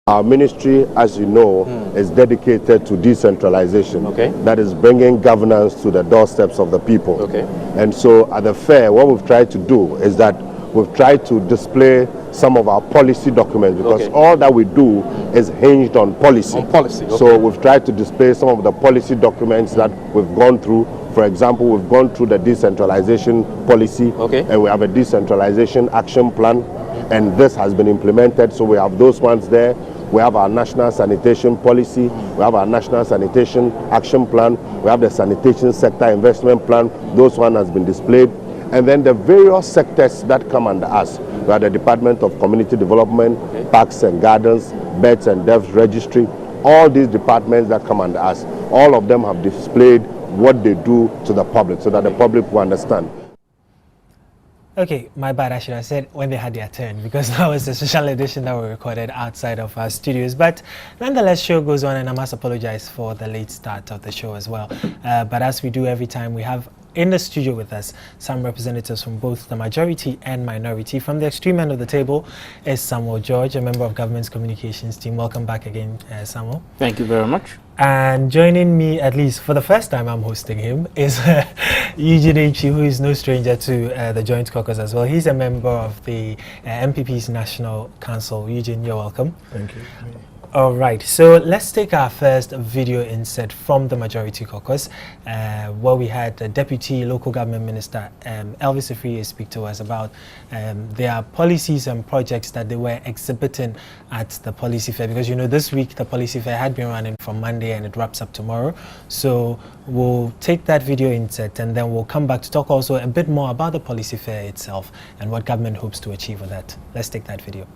Our ministry, as you know, is dedicated to decentralization. Okay. That is bringing governance to the doorsteps of the people. Okay. And so at the fair, what we've tried to do is that we've tried to display some of our policy documents, because all that we do is hinged on policy. On policy, okay. So we've tried to display some of the policy documents that we've gone through. For example, we've gone through the decentralization policy, and we have a decentralization action plan, and this has been implemented. So we have those ones there. We have our national sanitation policy, we have our national sanitation action plan, we have the sanitation sector investment plan. Those one has been displayed. And then the various sectors that come under us. We have the Department of Community Development, Parks and Gardens, Births and Deaths Registry. All these departments that come under us, all of them have displayed what they do to the public so that the public will understand. Okay, my bad, I should have said when they had their turn, because that was a special edition that we recorded outside of our studios. But nonetheless, show goes on, and I must apologize for the late start of the show as well. But as we do every time, we have in the studio with us some representatives from both the majority and minority. From the extreme end of the table is Samuel George, a member of Government's Communications team. Welcome back again, Samuel. Thank you very much. And joining me, at least for the first time I'm hosting him, is Eugene Ichi, who is no stranger to the Joint Caucus as well. He's a member of the MPP's National Council. Eugene, you're welcome. Thank you. All right, so let's take our first video insert from the Majority Caucus, where we had the Deputy Local Government Minister, Elvis Afriye, speak to us about their policies and projects that they were exhibiting at the policy fair. Because, you know, this week the policy fair had been running from Monday and it wraps up tomorrow. So we'll take that video insert and then we'll come back to talk also a bit more about the policy fair itself and what government hopes to achieve with that. Let's take that video.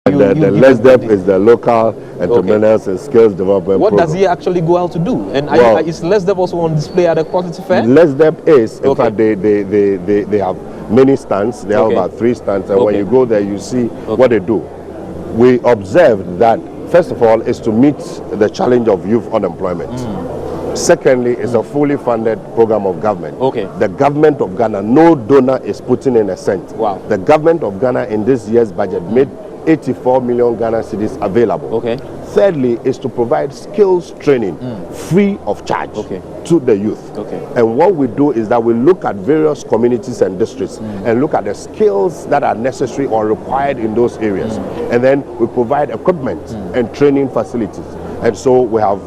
The LESDEP is the Local Entrepreneurs and Skills Development What Program. does he actually go out to do? And is LESDEP also on display at the policy fair? LESDEP is, in fact, they have many stands. They have about 3 stands, and when you go there, you see what they do. We observed that, first of all, is to meet the challenge of youth unemployment. Secondly, it's a fully funded program of government. The government of Ghana, no donor is putting in a cent. Wow. The government of Ghana in this year's budget made 84 million Ghana cedis available. Thirdly, is to provide skills training free of charge to the youth. And what we do is that we look at various communities and districts and look at the skills that are necessary or required in those areas. And then we provide equipment and training facilities. And so we have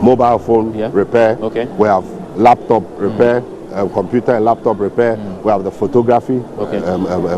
mobile phone repair, we have laptop repair, computer and laptop repair, we have the photography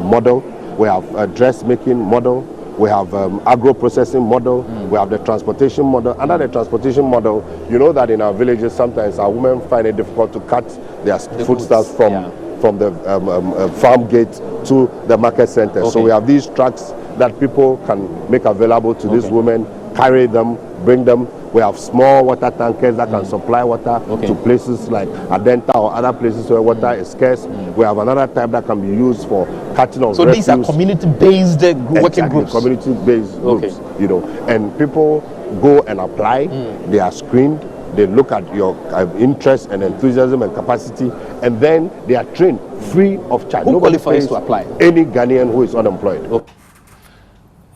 model, we have a dressmaking model, we have agro-processing model, we have the transportation model. Under the transportation model, you know that in our villages sometimes our women find it difficult to cut their foodstuffs from the farm gate to the market center. So we have these trucks that people can make available to these women, carry them, bring them. We have small water tankers that can supply water to places like Adenta or other places where water is scarce. We have another type that can be used for cutting of refuse. These are community-based working groups? Community-based groups, you know. And people go and apply, they are screened, they look at your interest and enthusiasm and capacity, and then they are trained free of charge. Who qualifies to apply? Any Ghanaian who is unemployed.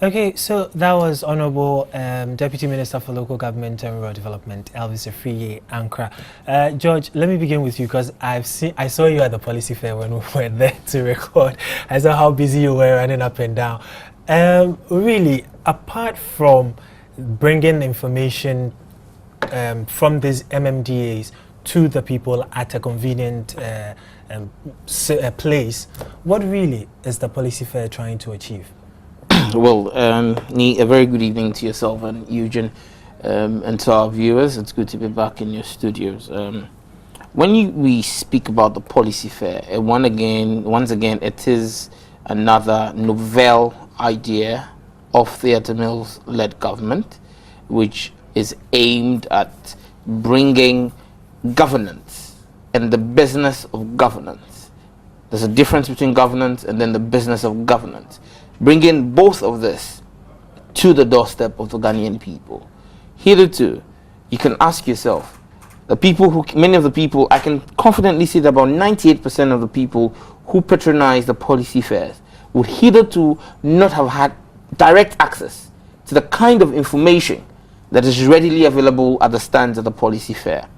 Okay, so that was Honorable Deputy Minister for Local Government and Rural Development, Elvis Afriye Ankra. George, let me begin with you because I saw you at the policy fair when we were there to record. I saw how busy you were running up and down. Really, apart from bringing information from these MMDAs to the people at a convenient place, what really is the policy fair trying to achieve? Well, a very good evening to yourself and Eugene, and to our viewers. It's good to be back in your studios. When we speak about the policy fair, once again, it is another novel idea of Theatre Mills-led government, which is aimed at bringing governance and the business of governance. There's a difference between governance and then the business of governance. Bringing both of this to the doorstep of the Ghanaian people. Hitherto, you can ask yourself, many of the people, I can confidently say that about 98% of the people who patronize the policy fairs would hitherto not have had direct access to the kind of information that is readily available at the stands at the policy fair.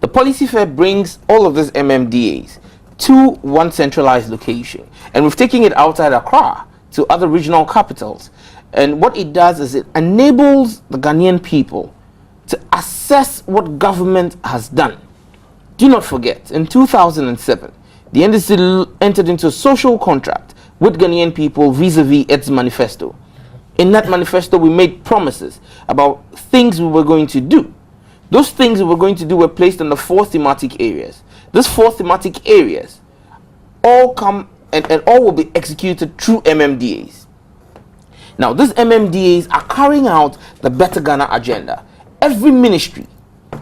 The policy fair brings all of these MMDAs to one centralized location, and we've taken it outside Accra to other regional capitals. And what it does is it enables the Ghanaian people to assess what government has done. Do not forget, in 2007, the NDC entered into a social contract with Ghanaian people vis-a-vis its manifesto. In that manifesto, we made promises about things we were going to do. Those things we were going to do were placed in the 4 thematic areas. These 4 thematic areas all come and all will be executed through MMDAs. Now, these MMDAs are carrying out the Better Ghana agenda. Every ministry,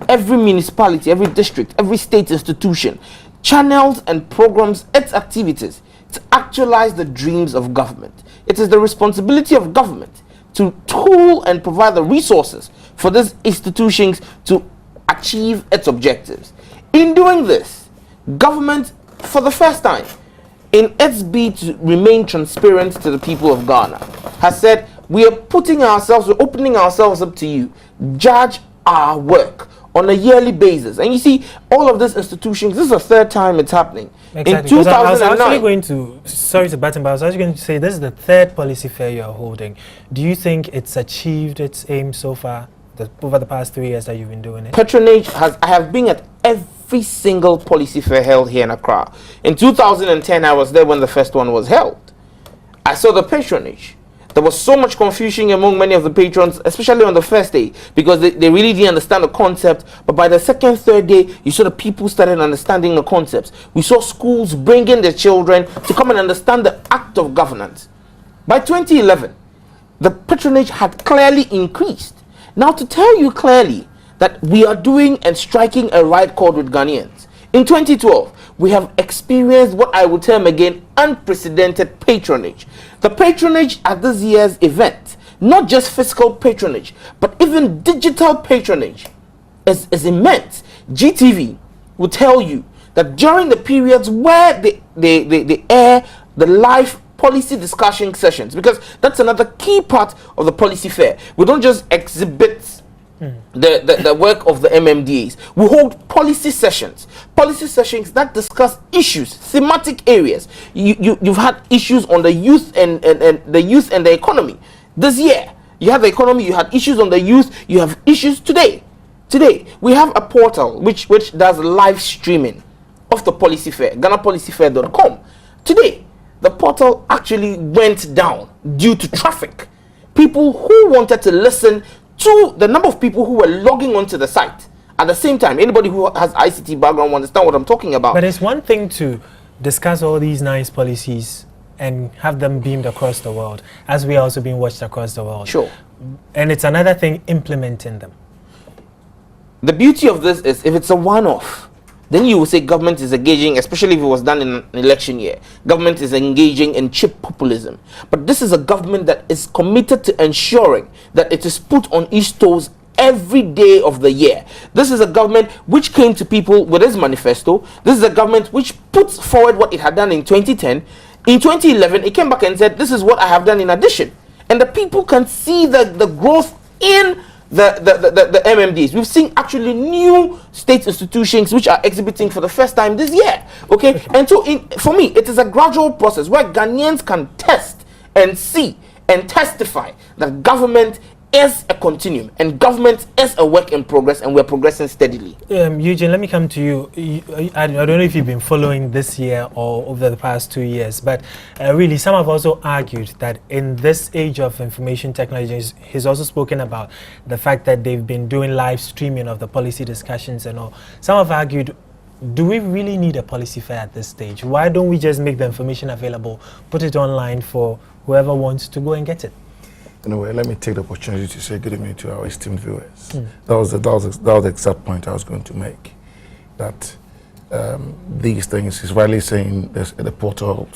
every municipality, every district, every state institution channels and programs its activities to actualize the dreams of government. It is the responsibility of government to tool and provide the resources for these institutions to achieve its objectives. In doing this, government, for the first time, in its bid to remain transparent to the people of Ghana, has said, we're opening ourselves up to you. Judge our work on a yearly basis. And you see, all of these institutions, this is the 3rd time it's happening. Exactly. In 2009, I was actually going to, sorry to batten, but I was actually going to say, this is the 3rd policy fair you are holding. Do you think it's achieved its aim so far, over the past 3 years that you've been doing it? Patronage I have been at every single policy fair held here in Accra. In 2010, I was there when the first one was held. I saw the patronage. There was so much confusion among many of the patrons, especially on the first day, because they really didn't understand the concept. But by the 2nd, 3rd day, you saw the people started understanding the concepts. We saw schools bringing their children to come and understand the act of governance. By 2011, the patronage had clearly increased. Now, to tell you clearly that we are doing and striking a right chord with Ghanaians, in 2012, we have experienced what I would term again unprecedented patronage. The patronage at this year's event, not just physical patronage, but even digital patronage, is immense. GTV will tell you that during the periods where they air the live policy discussion sessions, because that's another key part of the policy fair. We don't just exhibit the work of the MMDAs. We hold policy sessions that discuss issues, thematic areas. You've had issues on the youth and the youth and the economy. This year, you have the economy, you had issues on the youth, you have issues today. Today, we have a portal which does live streaming of the policy fair, GhanaPolicyFair.com. Today, the portal actually went down due to traffic. People who wanted to listen to the number of people who were logging onto the site at the same time. Anybody who has ICT background will understand what I'm talking about. But it's one thing to discuss all these nice policies and have them beamed across the world, as we are also being watched across the world. Sure. And it's another thing implementing them. The beauty of this is if it's a one-off, then you will say government is engaging, especially if it was done in an election year, government is engaging in cheap populism. But this is a government that is committed to ensuring that it is put on its toes every day of the year. This is a government which came to people with its manifesto. This is a government which puts forward what it had done in 2010. In 2011, it came back and said, this is what I have done in addition. And the people can see the growth in the MMDs. We've seen actually new state institutions which are exhibiting for the first time this year. Okay, and so for me, it is a gradual process where Ghanaians can test and see and testify that government is a continuum and government is a work in progress, and we're progressing steadily. Eugene, let me come to you. I don't know if you've been following this year or over the past 2 years, but really some have also argued that in this age of information technology, he's also spoken about the fact that they've been doing live streaming of the policy discussions and all. Some have argued, do we really need a policy fair at this stage? Why don't we just make the information available, put it online for whoever wants to go and get it? Anyway, let me take the opportunity to say good evening to our esteemed viewers. That was the exact point I was going to make. That these things, is rightly saying the portal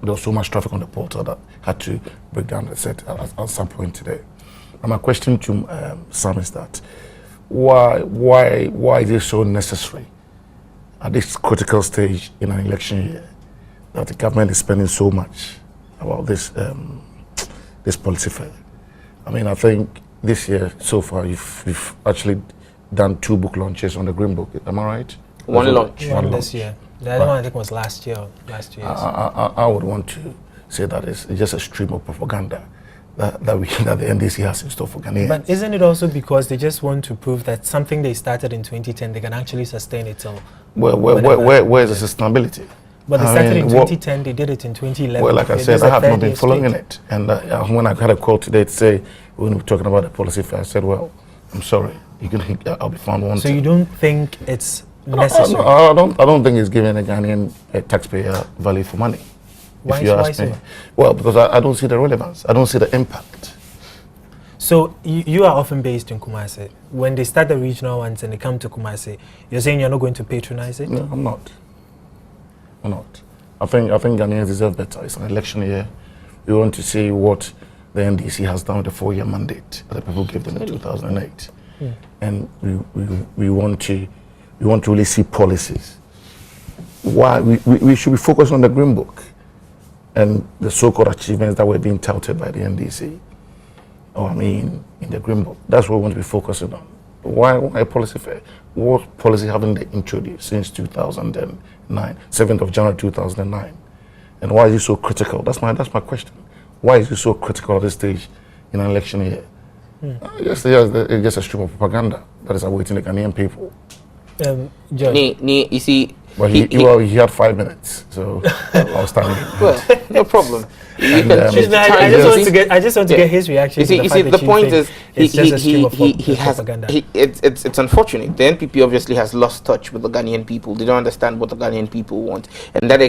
there was so much traffic on the portal that had to break down the set at some point today. And my question to Sam is that why is it so necessary at this critical stage in an election year that the government is spending so much about this policy fair? I mean, I think this year so far you've actually done 2 book launches on the Green Book. Am I right? One launch. One this year. The other one I think was last year. I would want to say that it's just a stream of propaganda that the NDC has in store for Ghanaians. But isn't it also because they just want to prove that something they started in 2010 they can actually sustain it till? Where is the sustainability? But they started in 2010, they did it in 2011. Well, like I said, I have not been following it. And when I had a call today to say, when we were talking about the policy fair, I said, well, I'm sorry, I'll be found wanting. So you don't think it's necessary? I don't think it's giving a Ghanaian taxpayer value for money. Why, if you ask me. So? Well, because I don't see the relevance. I don't see the impact. So you are often based in Kumasi. When they start the regional ones and they come to Kumasi, you're saying you're not going to patronize it? No, I'm not. I think Ghanaians deserve better. It's an election year. We want to see what the NDC has done with the 4-year mandate that the people gave them in 2008. And we want to really see policies. Why we should be focused on the Green Book and the so-called achievements that were being touted by the NDC. In the Green Book. That's what we want to be focusing on. Why policy fair? What policy haven't they introduced since 2009, 7th of January 2009? And why is it so critical? That's my question. Why is it so critical at this stage in an election year? It's just a stream of propaganda that is awaiting the Ghanaian people. You see, well, he had 5 minutes, so I was standing. Well, no problem. I just want to get his reaction. You see, the point is, it's unfortunate. The NPP obviously has lost touch with the Ghanaian people. They don't understand what the Ghanaian people want, and that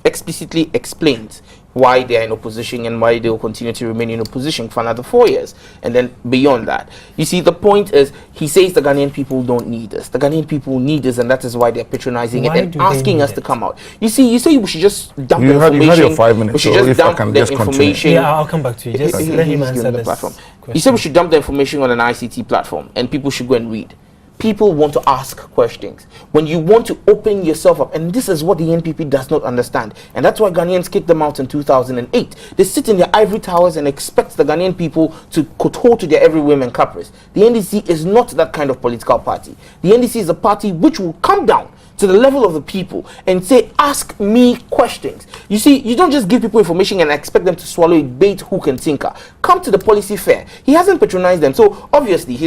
explicitly explains why they are in opposition and why they will continue to remain in opposition for another 4 years. And then beyond that, you see, the point is, he says the Ghanaian people don't need us. The Ghanaian people need us, and that is why they're patronizing it and asking us to come out. You see, you say we should just dump the information. You had your 5 minutes, we should just dump the information. Yeah, I'll come back to you. Just let him answer this platform. You said we should dump the information on an ICT platform, and people should go and read. People want to ask questions. When you want to open yourself up, and this is what the NPP does not understand, and that's why Ghanaians kicked them out in 2008. They sit in their ivory towers and expect the Ghanaian people to kowtow to their every whim and caprice. The NDC is not that kind of political party. The NDC is a party which will come down to the level of the people and say, ask me questions. You see, you don't just give people information and expect them to swallow it, bait, hook, and sinker. Come to the policy fair. He hasn't patronized them. So obviously,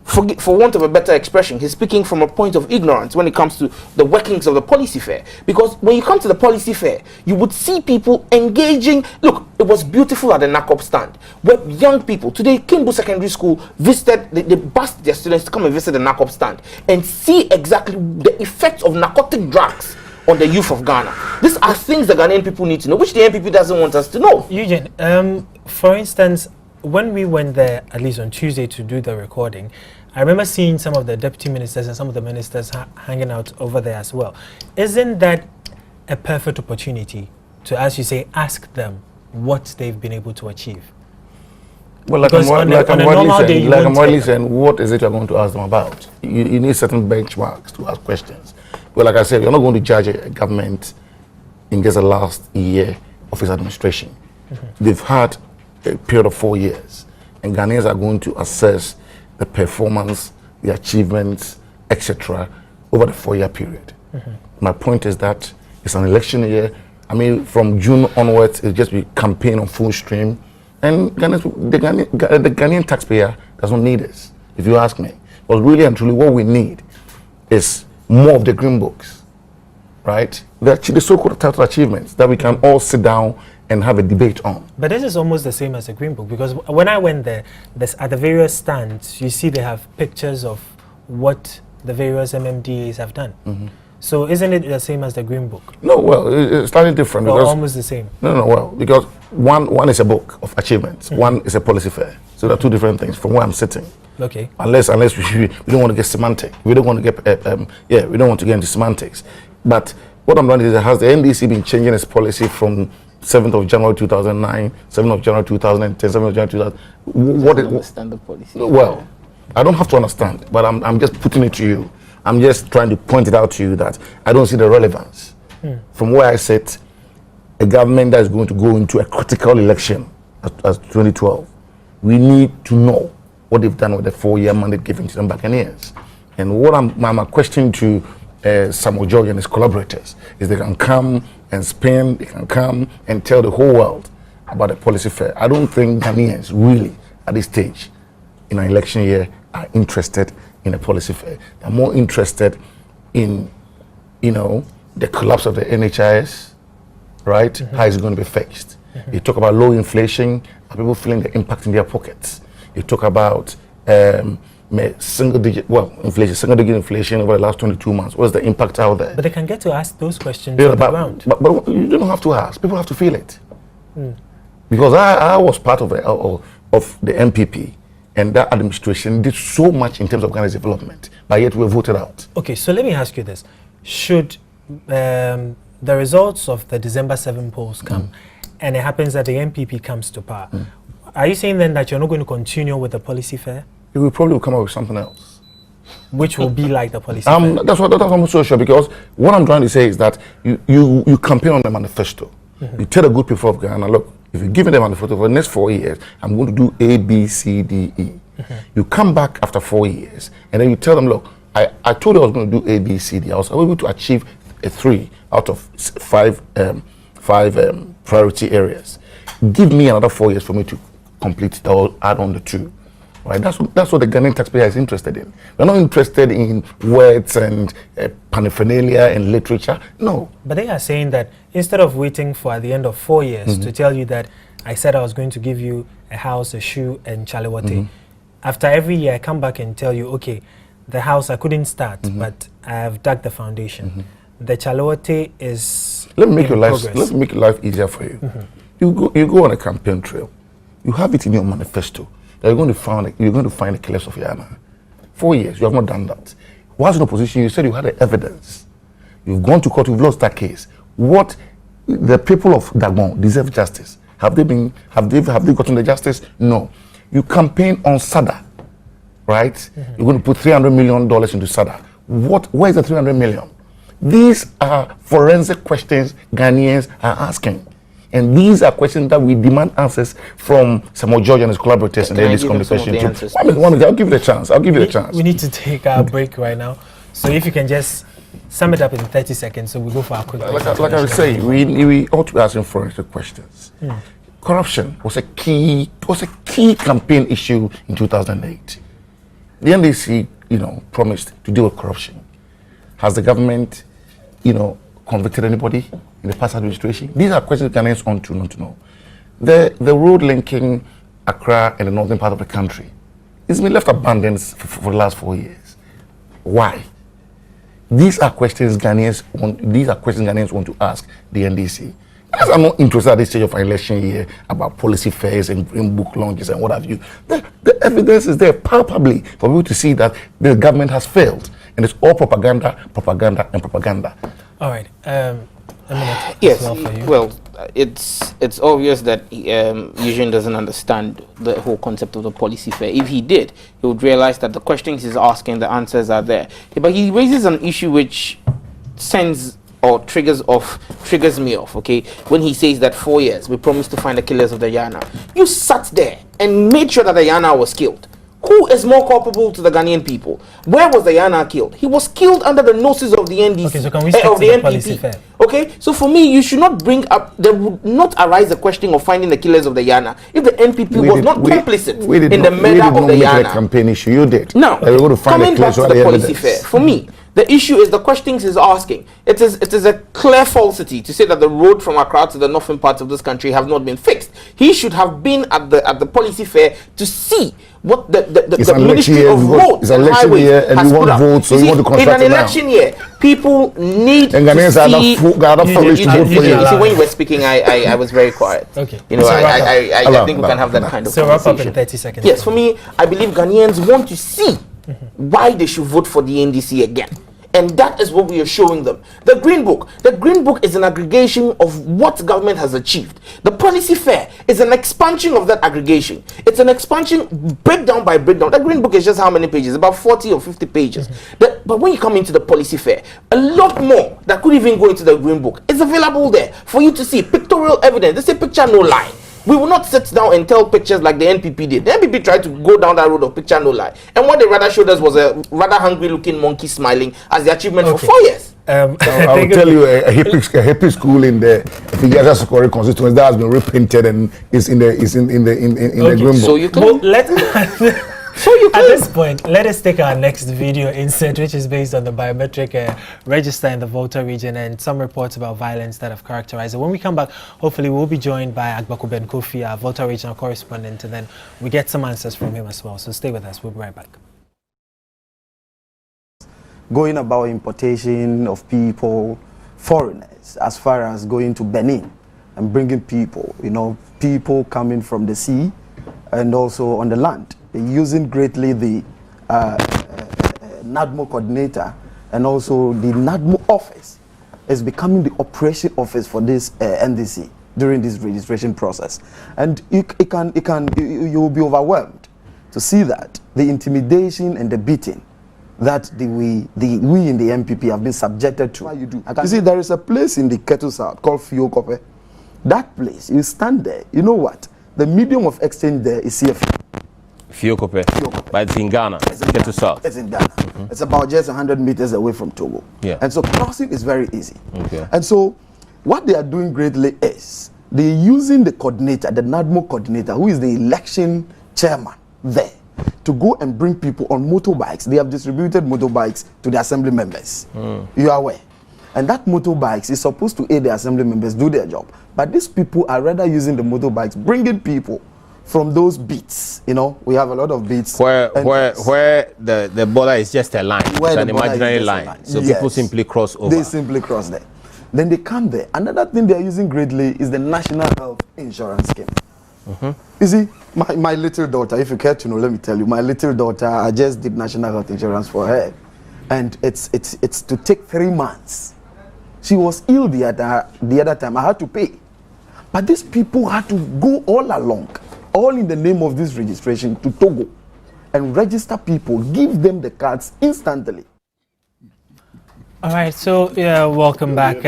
for want of a better expression, he's speaking from a point of ignorance when it comes to the workings of the policy fair. Because when you come to the policy fair, you would see people engaging. Look, it was beautiful at the NACOP stand, where young people, today, Kimbu Secondary School visited, they bussed their students to come and visit the NACOP stand and see exactly the effects of narcotic drugs on the youth of Ghana. These are things the Ghanaian people need to know, which the NPP doesn't want us to know. Eugene, for instance, when we went there, at least on Tuesday, to do the recording, I remember seeing some of the deputy ministers and some of the ministers hanging out over there as well. Isn't that a perfect opportunity to, as you say, ask them what they've been able to achieve? Well, like I'm already saying, what is it you're going to ask them about? You need certain benchmarks to ask questions. But like I said, you're not going to judge a government in just the last year of its administration. They've had a period of 4 years, and Ghanaians are going to assess the performance, the achievements, etc., over the 4-year period. My point is that it's an election year. I mean, from June onwards, it'll just be campaign on full stream. And the Ghanaian taxpayer doesn't need this, if you ask me. But really and truly, what we need is more of the Green Books, right? The so-called title achievements that we can all sit down and have a debate on. But this is almost the same as a Green Book, because when I went there, at the various stands, you see they have pictures of what the various MMDAs have done. So isn't it the same as the Green Book? No, well, it's slightly different. Or almost the same? No, well, because one is a book of achievements, one is a policy fair. So there are two different things from where I'm sitting. Okay. Unless we don't want to get semantic. We don't want to get, we don't want to get into semantics. But what I'm trying to say, has the NDC been changing its policy from 7th of January 2009, 7th of January 2010, 7th of January 2000? I don't understand the policy. Well, I don't have to understand, but I'm just putting it to you. I'm just trying to point it out to you that I don't see the relevance. From where I sit, a government that is going to go into a critical election as 2012, we need to know what they've done with the 4-year mandate given to them Ghanaians. And what my question to Samuel George and his collaborators is they can come and spin, they can come and tell the whole world about the policy fair. I don't think Ghanaians really, at this stage, in an election year, are interested in a policy fair. They're more interested in, the collapse of the NHIS, right? How is it going to be fixed? You talk about low inflation, are people feeling the impact in their pockets? You talk about single-digit inflation over the last 22 months. What's the impact out there? But they can get to ask those questions on the ground. But you don't have to ask. People have to feel it. Because I was part of the MPP, and that administration did so much in terms of Ghana's development, but yet we were voted out. Okay, so let me ask you this. Should the results of the December 7 polls come, and it happens that the MPP comes to power, are you saying then that you're not going to continue with the policy fair? We will probably come up with something else. Which will be like the policy fair? That's what I'm so sure, because what I'm trying to say is that you campaign on the manifesto. You tell the good people of Ghana, look, if you're giving them a manifesto for the next 4 years, I'm going to do A, B, C, D, E. You come back after 4 years, and then you tell them, look, I told you I was going to do A, B, C, D. I was able to achieve a 3 out of 5 priority areas. Give me another 4 years for me to complete it, or add on the 2. Right? That's what the Ghanaian taxpayer is interested in. We're not interested in words and paraphernalia and literature. No. But they are saying that instead of waiting for at the end of 4 years to tell you that I said I was going to give you a house, a shoe, and chaliwate, after every year I come back and tell you, okay, the house I couldn't start, but I have dug the foundation. The chaliwate is let me make your life easier for you. You go on a campaign trail. You have it in your manifesto. You're going to find the killers of Yana. 4 years, you have not done that. Whilst in opposition, you said you had the evidence. You've gone to court, you've lost that case. What the people of Dagon deserve justice. Have they gotten the justice? No. You campaign on SADA, right? You're going to put $300 million into SADA. Where is the 300 million? These are forensic questions Ghanaians are asking. And these are questions that we demand answers from Samuel George and his collaborators in this conversation. I'll give you the chance. We need to take our break right now. So if you can just sum it up in 30 seconds, so we go for a quick break. Like I was saying, we ought to be asking forensic questions. Corruption was a key campaign issue in 2008. The NDC, promised to deal with corruption. Has the government, convicted anybody in the past administration? These are questions Ghanaians want to know. The road linking Accra and the northern part of the country, it's been left abandoned for the last 4 years. Why? These are questions Ghanaians want to ask the NDC. I'm not interested at this stage of an election year about policy fairs and green book launches and what have you. The evidence is there palpably for people to see that the government has failed. And it's all propaganda. All right. Yes. Well, it's obvious that Eugene doesn't understand the whole concept of the policy fair. If he did, he would realize that the questions he's asking, the answers are there. But he raises an issue which triggers me off, okay? When he says that 4 years, we promised to find the killers of the Yana. You sat there and made sure that the Yana was killed. Who is more culpable to the Ghanaian people? Where was the Yana killed? He was killed under the noses of the NDC, okay, so can we stick to the policy fair? Okay, so for me, you should not bring up, there would not arise the question of finding the killers of the Yana if the NPP was not complicit in the murder of the Yana. We did not make it a campaign issue, you did. Now, coming back to the policy fair, for me, the issue is the questions he's asking. It is a clear falsity to say that the road from Accra to the northern parts of this country have not been fixed. He should have been at the policy fair to see what the Ministry of Roads and Highways has put up. Votes, so you want to in an election year, people need and to see. You see, when you were speaking, I was very quiet. Okay. I think we can have that kind of conversation. So wrap up in 30 seconds. Yes, for me, I believe Ghanaians want to see why they should vote for the NDC again. And that is what we are showing them. The Green Book is an aggregation of what government has achieved. The policy fair is an expansion of that aggregation. It's an expansion breakdown by breakdown. The Green Book is just how many pages? About 40 or 50 pages. But when you come into the policy fair, a lot more that could even go into the Green Book is available there for you to see. Pictorial evidence. They say picture no lie. We will not sit down and tell pictures like the NPP did. The NPP tried to go down that road of picture no lie. And what they rather showed us was a rather hungry looking monkey smiling as the achievement for 4 years. I will tell you a hippie school in the Fijasa Sukori constituency that has been repainted and is in the green book. So you can at this point, let us take our next video instead, which is based on the biometric register in the Volta region and some reports about violence that have characterized it. When we come back, hopefully we'll be joined by Agbaku Ben Kofi, our Volta regional correspondent, and then we get some answers from him as well. So stay with us. We'll be right back. Going about importation of people, foreigners, as far as going to Benin and bringing people, people coming from the sea and also on the land. They're using greatly the NADMO coordinator, and also the NADMO office is becoming the operation office for this NDC during this registration process. And you will be overwhelmed to see that the intimidation and the beating that we in the MPP have been subjected to. You see, there is a place in the Caucus South called Fiokope. That place, you stand there, you know what? The medium of exchange there is CFA. Fiokope. But it's in Ghana. It's in Ghana. It's about just 100 meters away from Togo. Yeah. And so crossing is very easy. Okay. And so what they are doing greatly is they're using the coordinator, the NADMO coordinator, who is the election chairman there, to go and bring people on motorbikes. They have distributed motorbikes to the assembly members. You are aware. And that motorbikes is supposed to aid the assembly members do their job. But these people are rather using the motorbikes, bringing people from those beats. We have a lot of beats where the border is just a line. It's an imaginary line. So yes. People simply cross over. They simply cross there. Then they come there. Another thing they are using greatly is the National Health Insurance Scheme. You see, my little daughter, if you care to know, let me tell you, my little daughter, I just did National Health Insurance for her. And it's to take 3 months. She was ill the other time. I had to pay. But these people had to go all along, all in the name of this registration, to Togo and register people, give them the cards instantly. All right, so welcome back.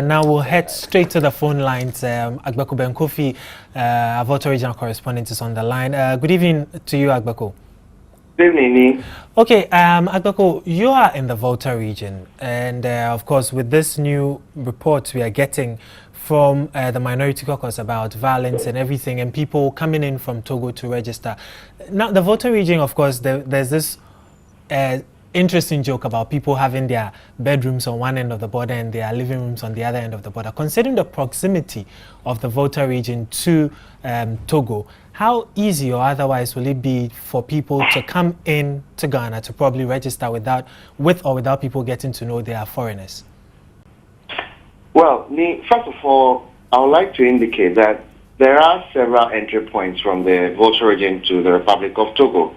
Now we'll head straight to the phone lines. Agbaku Ben Kofi, our Volta regional correspondent, is on the line. Good evening to you, Agbaku. Good evening. Okay, Agbaku, you are in the Volta region, and of course, with this new report we are getting from the Minority Caucus about violence and everything, and people coming in from Togo to register. Now, the Volta region, of course, there's this interesting joke about people having their bedrooms on one end of the border and their living rooms on the other end of the border. Considering the proximity of the Volta region to Togo, how easy or otherwise will it be for people to come in to Ghana to probably register with or without people getting to know they are foreigners? Well, first of all, I would like to indicate that there are several entry points from the Volta region to the Republic of Togo.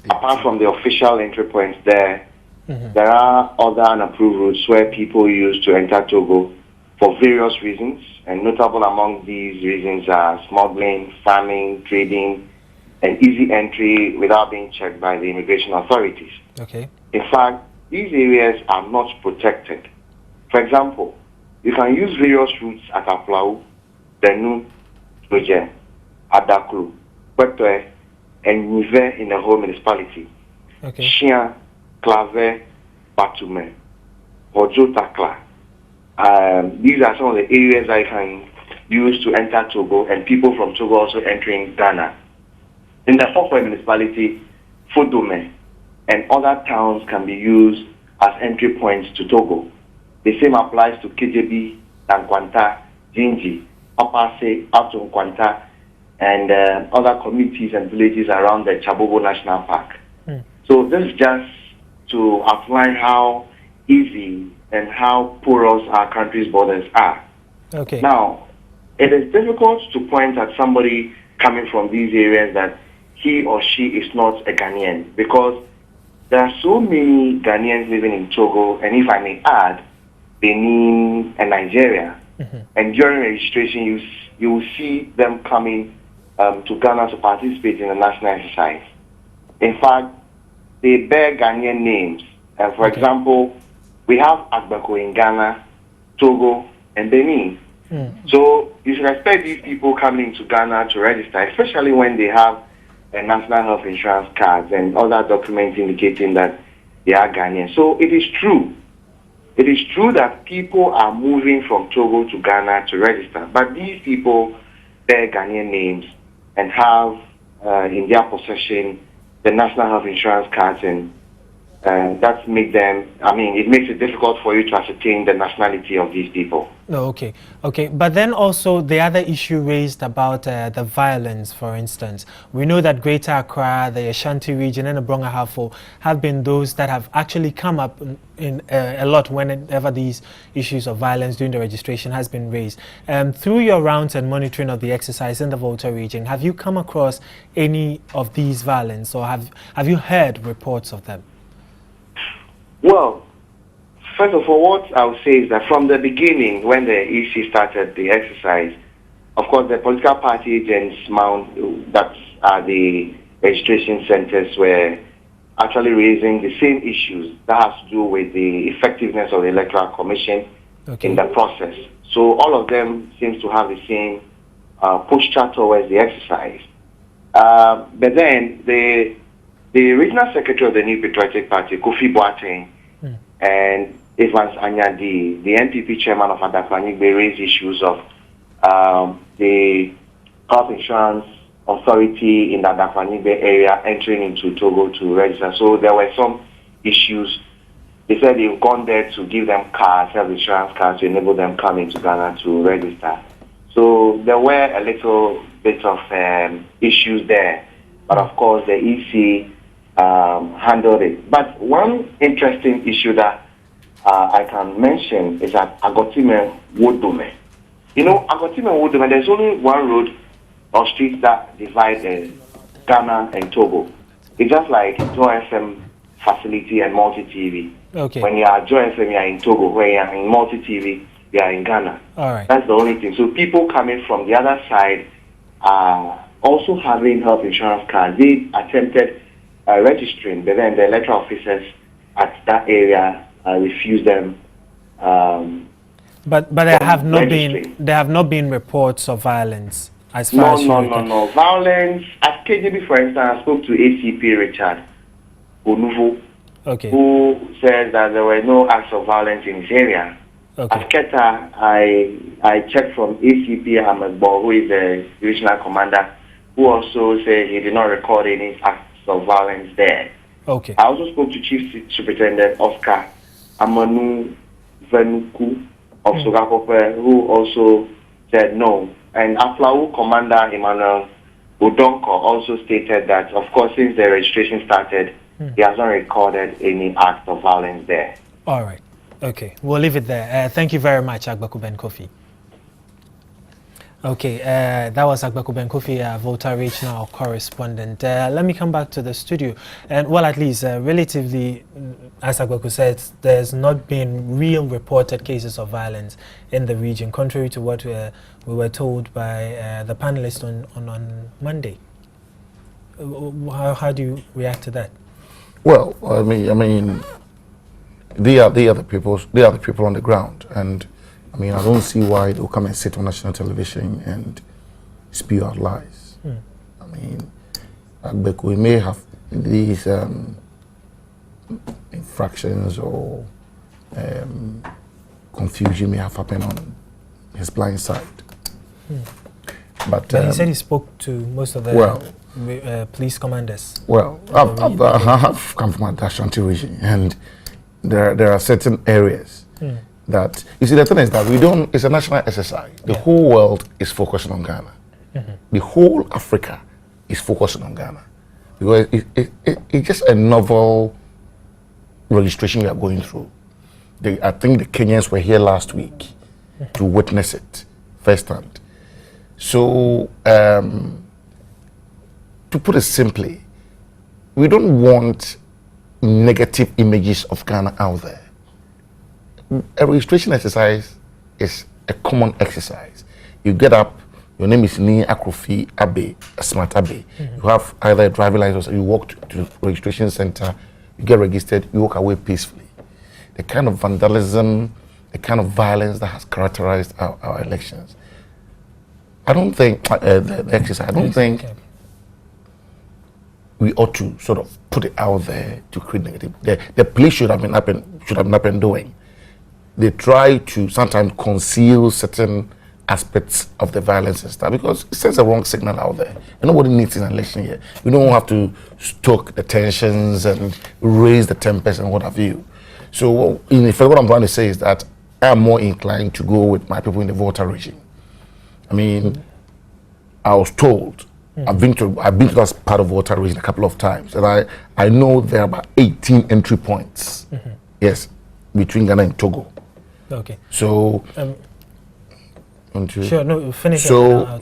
Apart from the official entry points there, there are other unapproved routes where people use to enter Togo for various reasons, and notable among these reasons are smuggling, farming, trading, and easy entry without being checked by the immigration authorities. Okay. In fact, these areas are not protected. For example, you can use various routes at Aplau, Benu, Tojen, Adakru, Kwetwe, and Nive in the whole municipality. Okay. Shia, Clave, Batume, Hojo Takla. These are some of the areas I can use to enter Togo, and people from Togo also entering Ghana. In the Fokwe municipality, Fodome and other towns can be used as entry points to Togo. The same applies to KJB, Tankwanta, Jinji, Opase, Atunkwanta, and other communities and villages around the Chabobo National Park. So this is just to outline how easy and how porous our country's borders are. Okay. Now, it is difficult to point at somebody coming from these areas that he or she is not a Ghanaian, because there are so many Ghanaians living in Togo, and if I may add, Benin and Nigeria. And during registration, you will see them coming to Ghana to participate in the national exercise. In fact, they bear Ghanaian names. For example, we have Agbaku in Ghana, Togo, and Benin. So you should expect these people coming to Ghana to register, especially when they have a national health insurance card and other documents indicating that they are Ghanaian. So it is true. It is true that people are moving from Togo to Ghana to register, but these people bear Ghanaian names and have in their possession the national health insurance cards, and that make them, it makes it difficult for you to ascertain the nationality of these people. Oh, okay. But then also the other issue raised about the violence, for instance. We know that Greater Accra, the Ashanti region, and the Brong-Ahafo have been those that have actually come up in a lot whenever these issues of violence during the registration has been raised. Through your rounds and monitoring of the exercise in the Volta region, have you come across any of these violence, or have you heard reports of them? Well, first of all, what I would say is that from the beginning, when the EC started the exercise, of course, the political party agents that are the registration centers were actually raising the same issues that has to do with the effectiveness of the Electoral Commission in the process. So all of them seems to have the same posture towards the exercise. But then the regional secretary of the New Patriotic Party, Kofi Boateng, and Evans Anyadi, the NPP chairman of Adapanigbe, raised issues of the health insurance authority in the Adapanigbe area entering into Togo to register. So there were some issues. They said they've gone there to give them cards, health insurance cards, to enable them come into Ghana to register. So there were a little bit of issues there. But of course, the EC handled it. But one interesting issue that I can mention is at Agotime Wodome. You know, Agotime Wodome, there's only one road or street that divides Ghana and Togo. It's just like Joy FM facility and multi-TV. Okay. When you are Joy FM, you are in Togo. When you are in multi-TV, you are in Ghana. All right. That's the only thing. So people coming from the other side are also having health insurance cards. They attempted registering, but then the electoral officers at that area refused them. But there have not been reports of violence as far as no violence. At KJB, for instance, I spoke to ACP Richard Onuvo, who said that there were no acts of violence in his area. At Keta, I checked from ACP Ahmed Bo, who is the divisional commander, who also said he did not record any acts of violence there. I also spoke to Chief Superintendent Oscar Amanu Venuku of Sogapope, who also said no. And Aflawu Commander Emmanuel Udonko also stated that, of course, since the registration started, he has not recorded any act of violence there. All right. Okay, we'll leave it there. Thank you very much, Agbaku Ben Kofi. Okay, that was Agbaku Ben Kofi, Volta regional correspondent. Let me come back to the studio. And well, at least relatively, as Agbaku said, there's not been real reported cases of violence in the region, contrary to what we were told by the panelists on Monday. How do you react to that? Well, I mean, they are the people on the ground, and I mean, I don't see why they'll come and sit on national television and spew out lies. I mean, we may have these infractions or confusion may have happened on his blind side. But he said he spoke to most of the police commanders. Well, I've come from the Ashanti region, and there are certain areas that, you see, the thing is that it's a national exercise. The whole world is focusing on Ghana. The whole Africa is focusing on Ghana. Because it's just a novel registration we are going through. I think the Kenyans were here last week to witness it firsthand. So, to put it simply, we don't want negative images of Ghana out there. A registration exercise is a common exercise. You get up, your name is Ni Akrofi Abe, a smart Abe. You have either a driving license or you walk to the registration center, you get registered, you walk away peacefully. The kind of vandalism the kind of violence that has characterized our elections. I don't think the exercise. I don't think we ought to sort of put it out there to create negative. The police should have not been doing. They try to sometimes conceal certain aspects of the violence and stuff because it sends a wrong signal out there. And nobody needs an election here. We don't have to stoke the tensions and raise the tempers and what have you. So in effect, what I'm trying to say is that I am more inclined to go with my people in the Volta region. I mean, I was told, I've been to that part of Volta region a couple of times, and I know there are about 18 entry points. Yes, between Ghana and Togo. Okay. So, sure, no, finish. So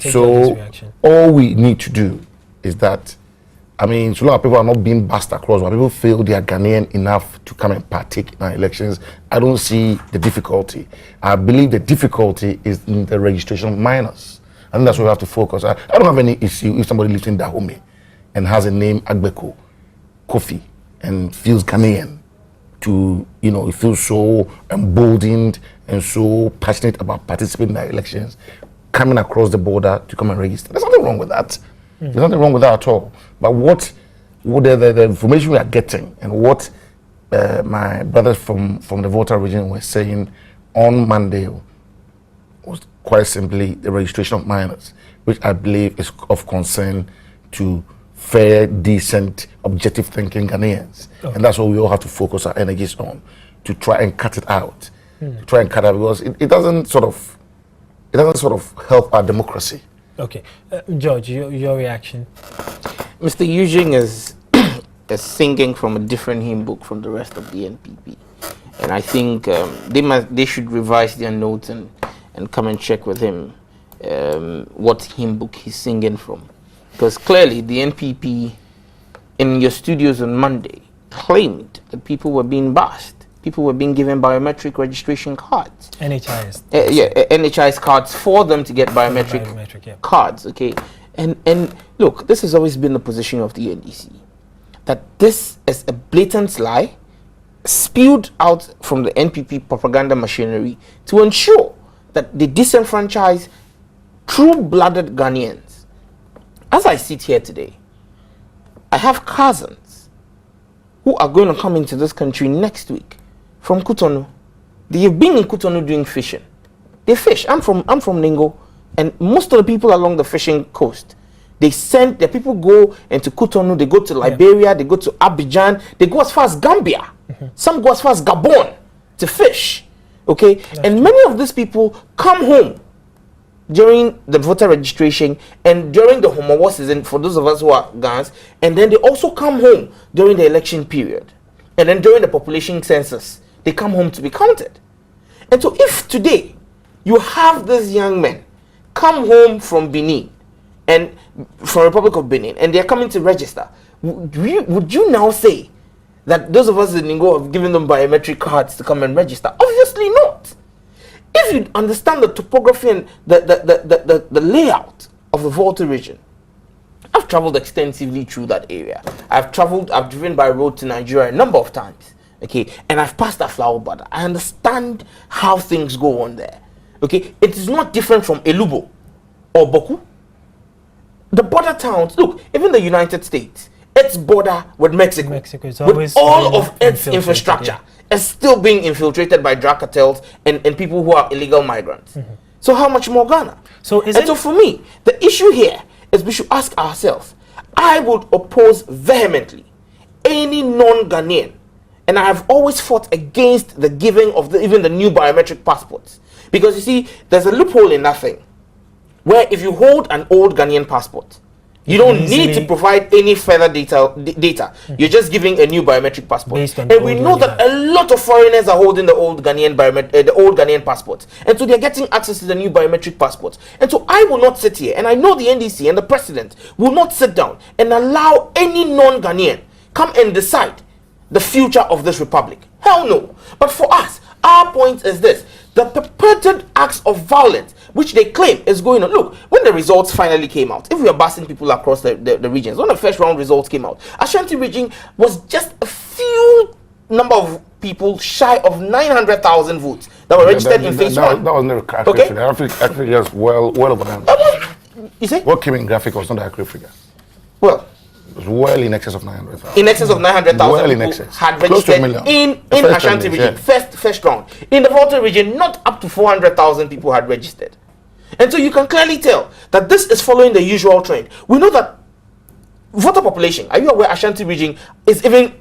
all we need to do is that, I mean, so long as people are not being passed across, when people feel they are Ghanaian enough to come and partake in our elections, I don't see the difficulty. I believe the difficulty is in the registration of minors. I think that's what we have to focus. I don't have any issue if somebody lives in Dahomey and has a name Agbeko, Kofi, and feels Ghanaian. He feels so emboldened and so passionate about participating in our elections, coming across the border to come and register. There's nothing wrong with that. There's nothing wrong with that at all. But what the information we are getting and what my brothers from the Volta region were saying on Monday was quite simply the registration of minors, which I believe is of concern to fair, decent, objective thinking Ghanaians. Okay. And that's what we all have to focus our energies on, to try and cut it out. Because it doesn't sort of help our democracy. Okay. George, your reaction? Mr. Eugene is singing from a different hymn book from the rest of the NPP. And I think they should revise their notes and come and check with him what hymn book he's singing from. Because clearly the NPP in your studios on Monday claimed that people were being bashed. People were being given biometric registration cards. NHIS. NHIS cards for them to get biometric cards, okay? And look, this has always been the position of the NDC, that this is a blatant lie spewed out from the NPP propaganda machinery to ensure that they disenfranchise true-blooded Ghanaians. As I sit here today, I have cousins who are going to come into this country next week from Cotonou. They have been in Cotonou doing fishing. They fish. I'm from Ningo, and most of the people along the fishing coast, their people go into Cotonou, they go to Liberia, they go to Abidjan, they go as far as Gambia. Some go as far as Gabon to fish. Okay? That's many of these people come home during the voter registration and during the home award season for those of us who are Ghanaians, and then they also come home during the election period. And then during the population census, they come home to be counted. And so if today you have these young men come home from Benin and from Republic of Benin and they're coming to register, would you now say that those of us in Ningo have given them biometric cards to come and register? Obviously not. If you understand the topography and the layout of the Volta region, I've traveled extensively through that area. I've driven by road to Nigeria a number of times, okay, and I've passed that flower border. I understand how things go on there, okay. It is not different from Elubo or Boku. The border towns, look, even the United States, its border with Mexico is with all of its infrastructure, is still being infiltrated by drug cartels and people who are illegal migrants. So how much more Ghana? So for me, the issue here is we should ask ourselves. I would oppose vehemently any non-Ghanaian, and I have always fought against the giving of even the new biometric passports, because you see, there's a loophole in that thing, where if you hold an old Ghanaian passport, you don't need to provide any further data. You're just giving a new biometric passport. And we know that a lot of foreigners are holding the old Ghanaian passports. And so they're getting access to the new biometric passports. And so I will not sit here, and I know the NDC and the president will not sit down and allow any non-Ghanaian come and decide the future of this republic. Hell no. But for us, our point is this: the perpetrated acts of violence which they claim is going on. Look, when the results finally came out, if we are busing people across the regions, when the first round results came out, Ashanti region was just a few number of people shy of 900,000 votes that were registered in phase 1. That was never accurate. Okay. Actually, yes, well over that. You see? What came in graphic was not an accurate figure. Well, it was well in excess of 900,000. In excess of 900,000 people had registered in Ashanti region, first round. In the Volta region, not up to 400,000 people had registered. And so you can clearly tell that this is following the usual trend. We know that voter population, are you aware Ashanti region is even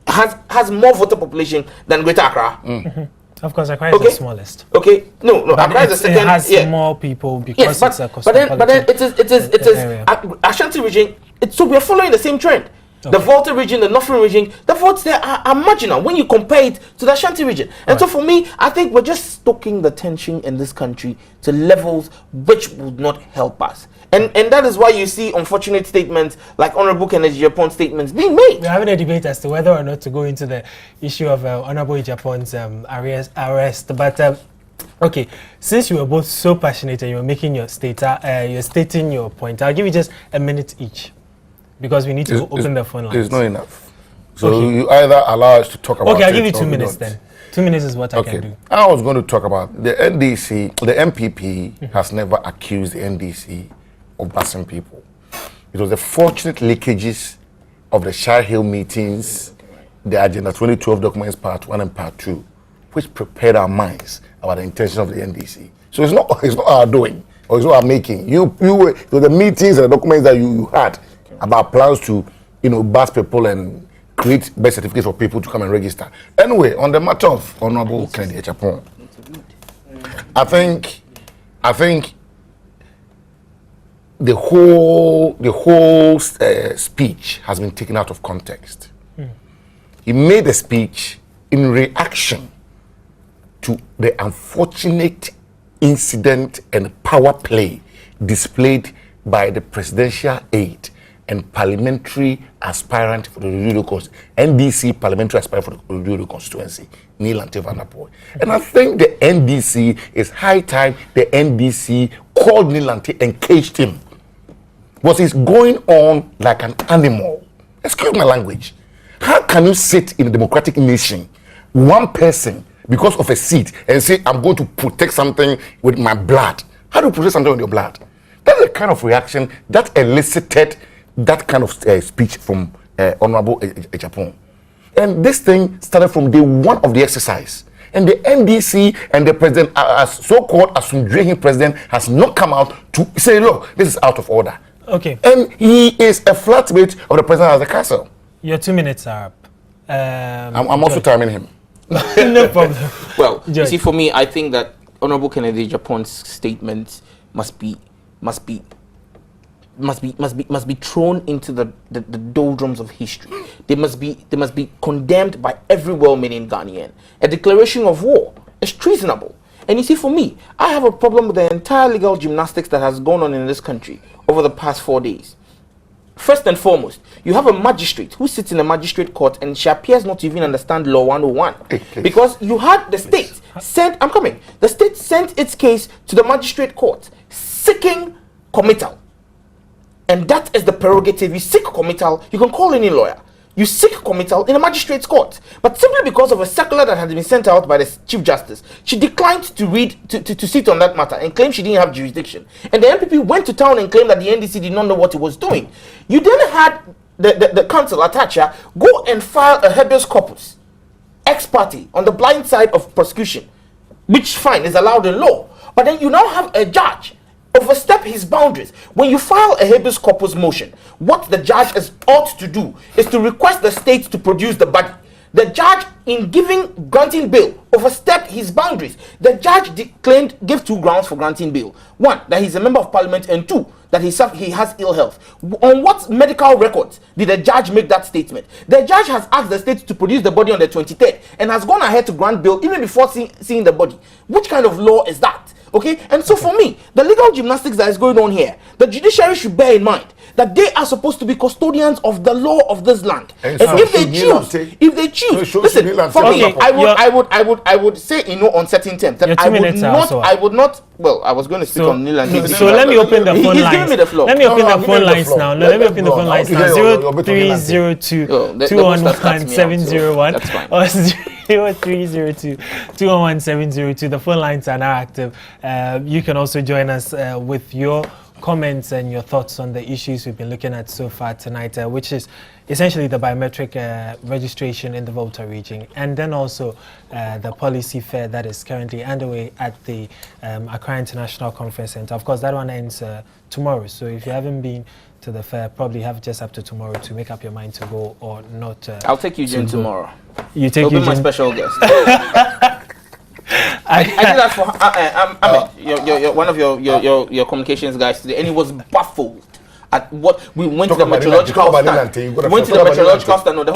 has more voter population than Greater Accra? Of course, Accra is the smallest. Okay, no, Accra is the second. It has more people because it's a cosmopolitan. But then it is Ashanti region. So we are following the same trend. Okay. The Volta region, the Northern region, the votes there are marginal when you compare it to the Ashanti region. And so for me, I think we're just stoking the tension in this country to levels which would not help us. And that is why you see unfortunate statements like Honorable Kennedy Japon's statements being made. We're having a debate as to whether or not to go into the issue of Honorable Japon's arrest. But okay, since you were both so passionate and you were making your you're stating your point, I'll give you just a minute each, because we need to open the phone lines. It's not enough. So you either allow us to talk about it. Okay, I'll give you 2 minutes then. 2 minutes is what I can do. I was going to talk about the NDC. The MPP has never accused the NDC of busing people. It was the fortunate leakages of the Shire Hill meetings, the Agenda 2012 documents Part 1 and Part 2, which prepared our minds about the intention of the NDC. So it's not our doing, or it's not our making. You were the meetings and the documents that you had about plans to, bus people and create birth certificates for people to come and register. Anyway, on the matter of Honorable Kennedy Japan, I think the whole speech has been taken out of context. He made a speech in reaction to the unfortunate incident and power play displayed by the presidential aide and parliamentary aspirant for the NDC parliamentary aspirant for the Rudo constituency, Neil Vanderpool. And I think the NDC, is high time the NDC called Neil and caged him. Because he's going on like an animal. Excuse my language. How can you sit in a democratic nation, one person, because of a seat, and say, I'm going to protect something with my blood? How do you protect something with your blood? That's the kind of reaction that elicited that kind of speech from Honorable Japan. And this thing started from day one of the exercise. And the NDC and the president, as so-called Asundrehin president, has not come out to say, look, this is out of order. Okay. And he is a flatmate of the president of the castle. Your 2 minutes are up. I'm also timing him. No problem. Well, you see, for me, I think that Honorable Kennedy Japan's statement must be thrown into the doldrums of history. They must be condemned by every well-meaning Ghanaian. A declaration of war is treasonable. And you see, for me, I have a problem with the entire legal gymnastics that has gone on in this country over the past 4 days. First and foremost, you have a magistrate who sits in a magistrate court and she appears not to even understand Law 101. Because you had the state sent, the state sent its case to the magistrate court seeking committal. And that is the prerogative. You seek committal, you can call any lawyer. You seek committal in a magistrate's court. But simply because of a circular that had been sent out by the Chief Justice, she declined to sit on that matter and claimed she didn't have jurisdiction. And the MPP went to town and claimed that the NDC did not know what it was doing. You then had the council, Atacha, go and file a habeas corpus, ex parte, on the blind side of prosecution, which, fine, is allowed in law. But then you now have a judge overstep his boundaries. When you file a habeas corpus motion, what the judge ought to do is to request the state to produce the body. The judge, in granting bail, overstepped his boundaries. The judge gave 2 grounds for granting bail. 1, that he's a member of parliament, and 2, that he has ill health. On what medical records did the judge make that statement? The judge has asked the state to produce the body on the 23rd and has gone ahead to grant bail even before seeing the body. Which kind of law is that? Okay, and so for me, the legal gymnastics that is going on here, the judiciary should bear in mind that they are supposed to be custodians of the law of this land. And if they choose, listen, for me, I would say in no uncertain terms that I would not. Well, I was going to speak on Neil and so let me open the phone lines. He's giving me the floor. Let me open the phone lines now. No, let me open the phone lines now. 0302 211 701 or 0302-211-702. The phone lines are now active. You can also join us with your comments and your thoughts on the issues we've been looking at so far tonight, which is essentially the biometric registration in the Volta region, and then also the policy fair that is currently underway at the Accra International Conference Center. Of course, that one ends tomorrow, so if you haven't been to the fair, probably have just up to tomorrow to make up your mind to go or not. I'll take you Eugene tomorrow. You take Eugene? Be my special guest. I did that for Ahmed, one of your communications guys today, and he was baffled at what we went to the meteorological stand. Went to the meteorological stand. No, the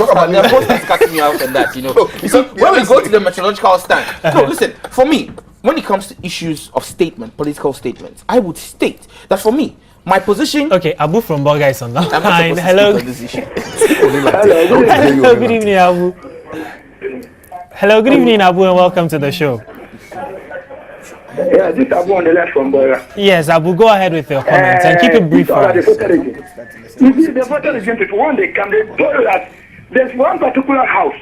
host is cutting me out on that. You know, you see, when we go to the meteorological stand. No, listen. For me, when it comes to issues of statement, political statements, I would state that for me, my position. Okay, Abu from Boga is on that line. Hello. Hello. Good evening, Abu. Hello, good evening, Abu, and welcome to the show. Yeah, this is Abu on the left from Boga. Yes, Abu, go ahead with your comments and keep it brief for us. You see, the voter regime, when they come, they told you that there's one particular house,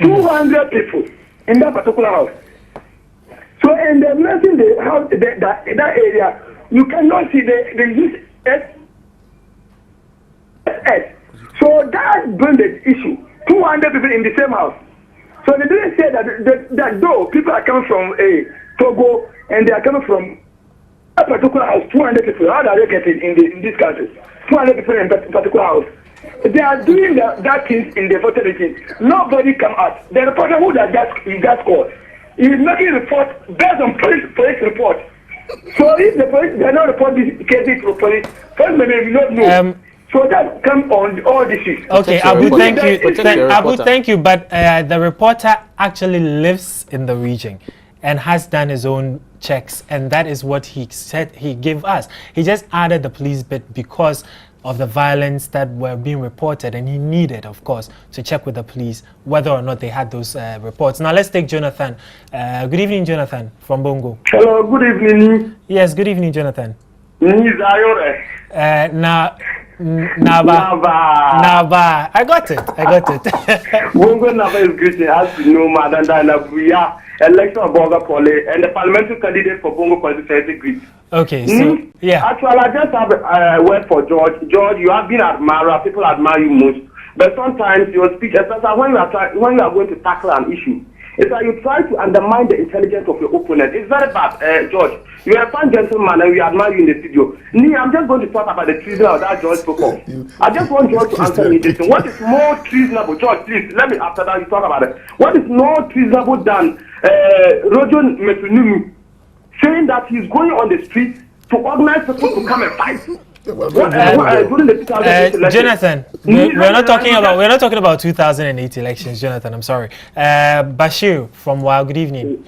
200 people in that particular house. So, and they're mentioning the house, that area, you cannot see the use S. So that brings the issue. 200 people in the same house. So they didn't say that though people are coming from Togo and they are coming from a particular house, 200 people. How do they get it in this country? 200 people in a particular house. They are doing that things in the voter regime. Nobody come out. The reporter who that got called, he is making a report based on police report. So if the police they not report this case to police, first maybe we don't know. So that come on all this issues. Okay, Abu, thank you. Abu, thank you. But the reporter actually lives in the region and has done his own checks, and that is what he said he gave us. He just added the police bit because of the violence that were being reported, and he needed, of course, to check with the police whether or not they had those reports. Now let's take Jonathan. Good evening, Jonathan from Bongo. Hello, good evening. Yes, good evening, Jonathan. Naba. I got it. Bongo Naba is greeting us to know, Madam Dana. We are election of Bongo Pole and the parliamentary candidate for Bongo constituency greet. Okay, so yeah. Actually, I just have a word for George. George, you have been admired. People admire you most, but sometimes your speech, especially when you are going to tackle an issue, it's like you try to undermine the intelligence of your opponent. It's very bad, George. You are a fine gentleman and we admire you in the studio. I'm just going to talk about the treason of that George spoke of. I just want George to answer me this. What is more treasonable? George, please, let me, after that, you talk about it. What is more treasonable than Roger Metunumu saying that he's going on the street to organize people to come and fight? Jonathan, we're not talking about 2008 elections, Jonathan. I'm sorry. Bashir from WOW. Good evening.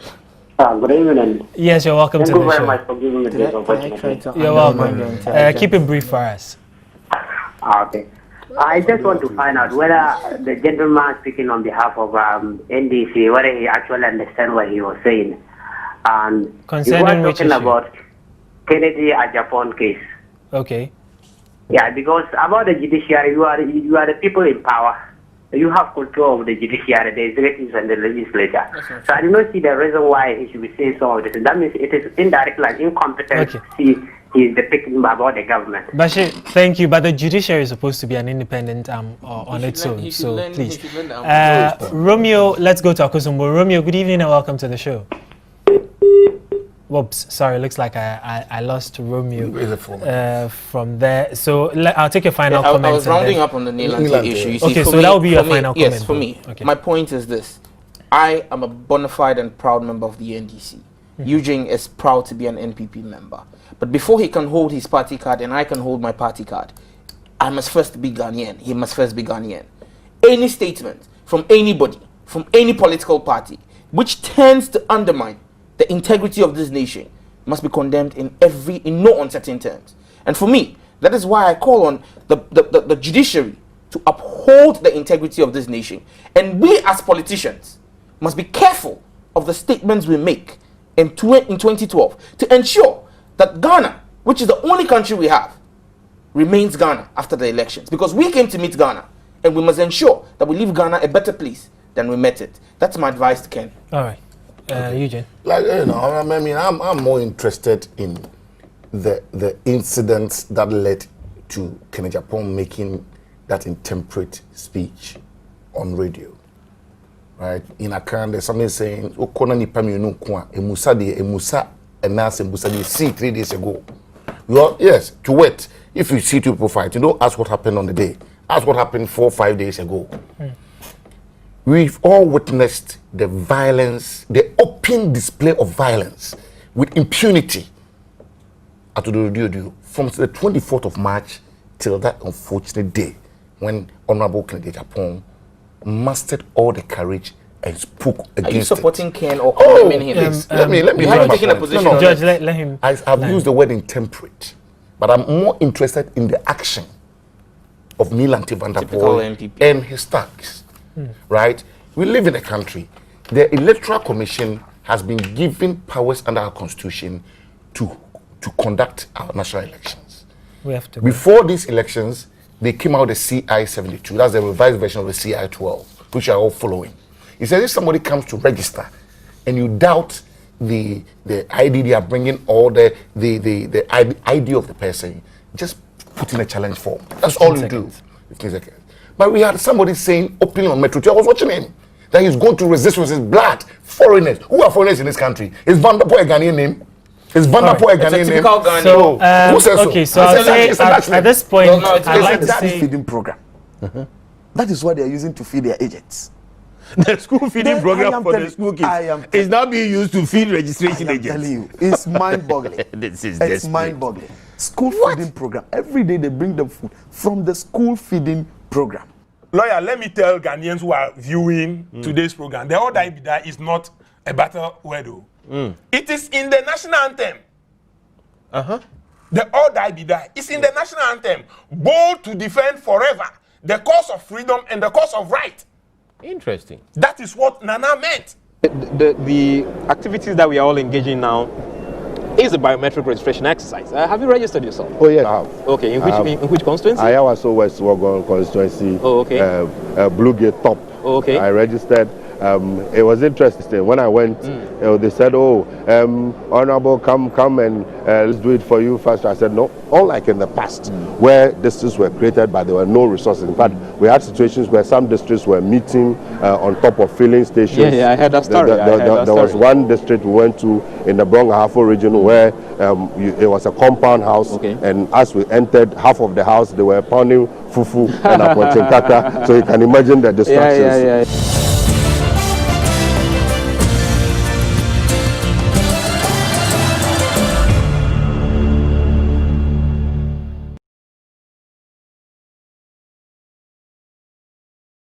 Good evening. Yes, you're welcome to the show. Thank you very much for giving me this opportunity. You're welcome. Keep it brief for us. Okay. I just want to find out whether the gentleman speaking on behalf of NDC, whether he actually understands what he was saying. And concerning which issue? About Kennedy Japan case. Okay. Yeah, because about the judiciary, you are the people in power. You have control of the judiciary, the executive and the legislature. So I do not see the reason why he should be saying some of this. And that means it is indirect, like incompetent to see he is depicting about the government. Bashir, thank you. But the judiciary is supposed to be an independent on its own. So please. Romeo, let's go to Akosombo. Romeo, good evening and welcome to the show. Whoops, sorry, looks like I lost Romeo from there. So I'll take your final comment. I was rounding up on the Neelanti issue. You see, okay, so that will be your final comment. Yes, for me. Okay. My point is this. I am a bona fide and proud member of the NDC. Eugene is proud to be an NPP member. But before he can hold his party card and I can hold my party card, I must first be Ghanaian. He must first be Ghanaian. Any statement from anybody, from any political party, which tends to undermine the integrity of this nation must be condemned in no uncertain terms. And for me, that is why I call on the judiciary to uphold the integrity of this nation. And we as politicians must be careful of the statements we make in 2012 to ensure that Ghana, which is the only country we have, remains Ghana after the elections. Because we came to meet Ghana, and we must ensure that we leave Ghana a better place than then we met it. That's my advice to Ken. All right. Eugene. Like, you know, I mean, I'm more interested in the incidents that led to Ken Japan making that intemperate speech on radio. Right? In Accra, there's somebody saying, Okona ni pami no kwa, emusa enase emusa di see 3 days ago. Well, yes, to wait. If you see two people fight, you don't ask what happened on the day. Ask what happened 4 or 5 days ago. We've all witnessed the violence, the open display of violence with impunity at the radio from the 24th of March till that unfortunate day when Honorable Kennedy Japan mastered all the courage and spoke against it. Are you supporting Ken or condemning him? Let me you haven't taken a position. No. Judge, let him. I've used the word intemperate, but I'm more interested in the action of Neil van der Poel and his thugs. Right? We live in a country. The Electoral Commission has been given powers under our Constitution to conduct our national elections. We have to. Before these elections, they came out the CI 72. That's the revised version of the CI 12, which are all following. It says if somebody comes to register and you doubt the ID they are bringing or the ID of the person, just put in a challenge form. That's all you do. 15 seconds. But we had somebody saying openly on Metro 2, I was watching him, that he's going to resist with his blood. Foreigners. Who are foreigners in this country? Is Van der Poel a Ghanaian name? Is Van der Poel a Ghanaian name? So, who says okay, so? I'll say at this point, I'd like to that say... feeding program. That is what they are using to feed their agents. The school feeding program for the school kids is now being used to feed registration agents. I'm telling you, it's mind-boggling. It's mind-boggling. School feeding program. Every day they bring them food from the school feeding program. Lawyer, let me tell Ghanaians who are viewing today's program, the Oda Ibida is not a battle word. It is in the national anthem. The Oda Ibida is in the national anthem. Bold to defend forever the cause of freedom and the cause of right. Interesting. That is what Nana meant. The activities that we are all engaging now is a biometric registration exercise. Have you registered yourself? Oh, yes, I have. Okay, in which constituency? I was West Wagon constituency. Oh, okay. Blue Gate Top. Oh, okay. I registered. It was interesting. When I went, they said, Honorable, come and let's do it for you first. I said, no. Unlike in the past, where districts were created, but there were no resources. In fact, we had situations where some districts were meeting on top of filling stations. Yeah, I heard that story. There was one district we went to in the Brong-Ahafo region where it was a compound house. Okay. And as we entered half of the house, they were pounding fufu and aponchenkata. So you can imagine the distractions. Yeah.